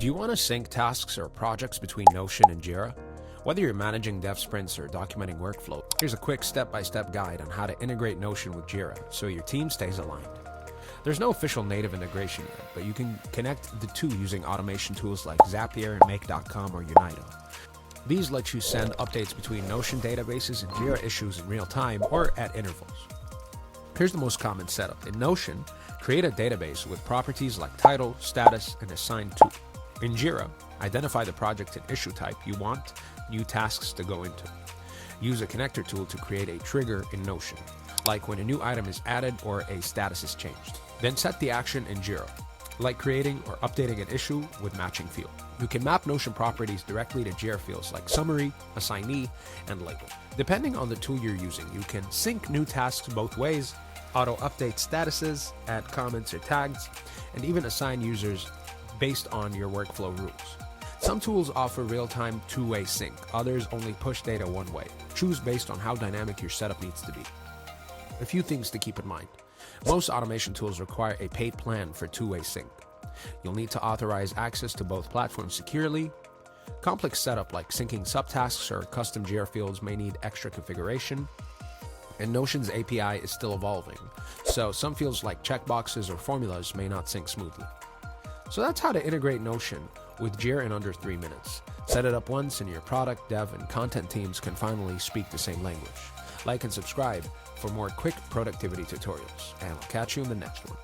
Do you want to sync tasks or projects between Notion and Jira? Whether you're managing dev sprints or documenting workflow, here's a quick step-by-step guide on how to integrate Notion with Jira so your team stays aligned. There's no official native integration yet, but you can connect the two using automation tools like Zapier, Make.com, or Unito. These let you send updates between Notion databases and Jira issues in real time or at intervals. Here's the most common setup. In Notion, create a database with properties like title, status, and assign to. In Jira, identify the project and issue type you want new tasks to go into. Use a connector tool to create a trigger in Notion, like when a new item is added or a status is changed. Then set the action in Jira, like creating or updating an issue with matching field. You can map Notion properties directly to Jira fields like summary, assignee, and label. Depending on the tool you're using, you can sync new tasks both ways, auto-update statuses, add comments or tags, and even assign users based on your workflow rules. Some tools offer real-time two-way sync, others only push data one way. Choose based on how dynamic your setup needs to be. A few things to keep in mind. Most automation tools require a paid plan for two-way sync. You'll need to authorize access to both platforms securely. Complex setup like syncing subtasks or custom Jira fields may need extra configuration. And Notion's API is still evolving, so some fields like checkboxes or formulas may not sync smoothly. So that's how to integrate Notion with Jira in under 3 minutes. Set it up once and your product, dev, and content teams can finally speak the same language. Like and subscribe for more quick productivity tutorials, and I'll catch you in the next one.